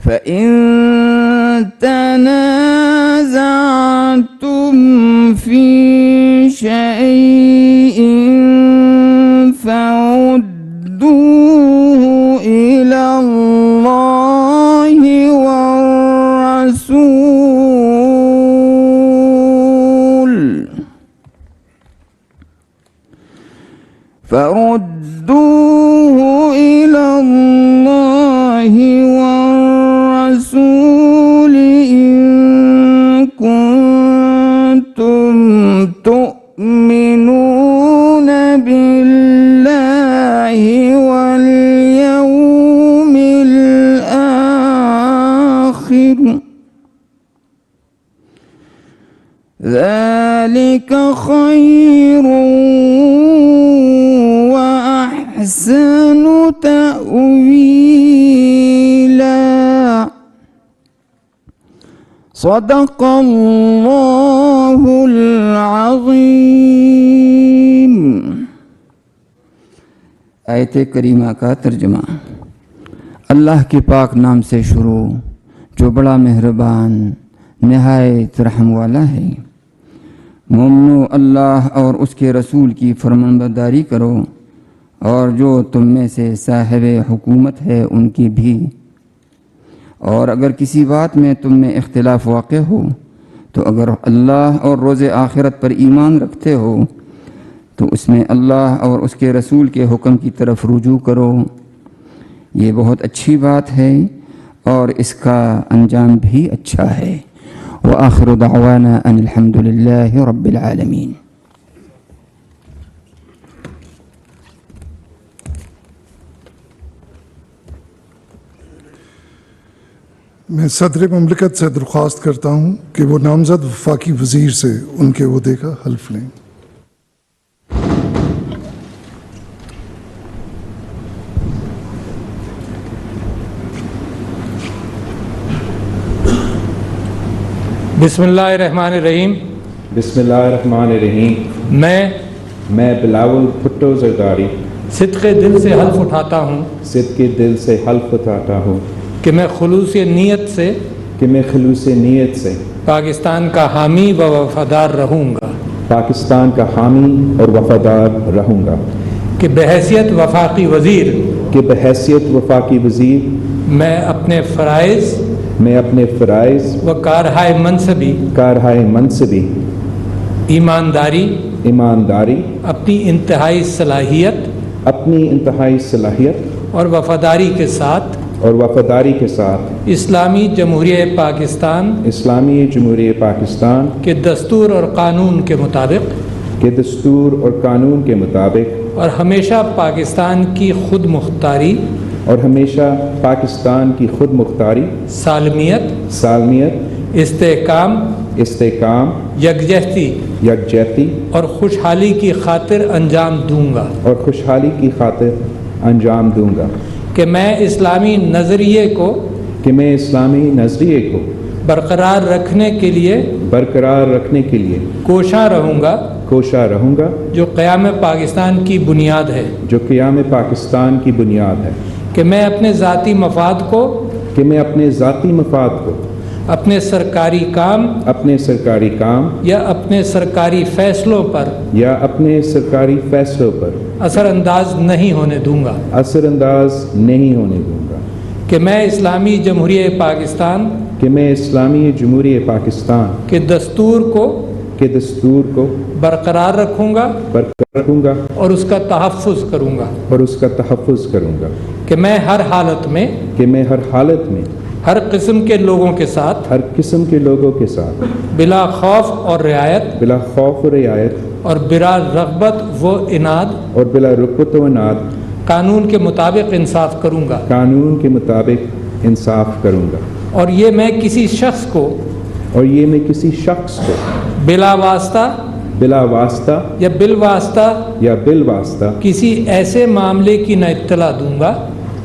فَإِن تَنَازَعْتُمْ فِي شَيْءٍ فَرُدُّوهُ إِلَى اللَّهِ وَالرَّسُولِ إِن كُنتُمْ تُؤْمِنُونَ بِاللَّهِ وَالْيَوْمِ الْآخِرِ ذَلِكَ خَيْرٌ وَأَحْسَنُ تَأْوِيلًا. صدق اللہ العظیم. آیت کریمہ کا ترجمہ. اللہ کے پاک نام سے شروع جو بڑا مہربان نہایت رحم والا ہے. مومنو اللہ اور اس کے رسول کی فرمانبرداری کرو اور جو تم میں سے صاحب حکومت ہے ان کی بھی. اور اگر کسی بات میں تم میں اختلاف واقع ہو تو اگر اللہ اور روز آخرت پر ایمان رکھتے ہو تو اس میں اللہ اور اس کے رسول کے حکم کی طرف رجوع کرو. یہ بہت اچھی بات ہے اور اس کا انجام بھی اچھا ہے. وآخر دعوانا ان الحمد للہ رب العالمین. میں صدر مملکت سے درخواست کرتا ہوں کہ وہ نامزد وفاقی وزیر سے ان کے عہدے کا حلف لیں. بسم اللہ الرحمن الرحیم. بسم اللہ الرحمن الرحیم. میں بلاول بھٹو زرداری صدق دل سے حلف اٹھاتا ہوں صدق دل سے حلف اٹھاتا ہوں کہ میں خلوص نیت سے پاکستان کا حامی و وفادار رہوں گا. پاکستان کا حامی اور وفادار رہوں گا. کہ بحیثیت وفاقی وزیر میں اپنے فرائض و کارہائے منصبی ایمانداری اپنی انتہائی صلاحیت اور وفاداری کے ساتھ اسلامی جمہوریہ پاکستان کے دستور اور قانون کے مطابق اور ہمیشہ پاکستان کی خود مختاری سالمیت استحکام یکجہتی اور خوشحالی کی خاطر انجام دوں گا. کہ میں اسلامی نظریے کو برقرار رکھنے کے لیے کوشاں رہوں گا جو قیام پاکستان کی بنیاد ہے. کہ میں اپنے ذاتی مفاد کو اپنے سرکاری کام یا اپنے سرکاری فیصلوں پر اثر انداز نہیں ہونے دوں گا. کہ میں اسلامی جمہوریہ پاکستان کے دستور کو برقرار رکھوں گا اور اس کا تحفظ کروں گا. کہ میں ہر حالت میں ہر قسم کے لوگوں کے ساتھ بلا خوف اور رعایت اور بلا رغبت و عناد قانون کے مطابق انصاف کروں گا. اور یہ میں کسی شخص کو بلا واسطہ یا بالواسطہ کسی ایسے معاملے کی نہ اطلاع دوں گا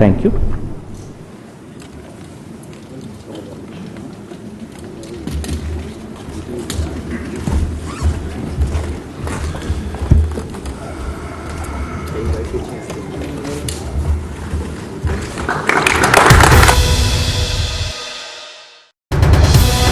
Thank you.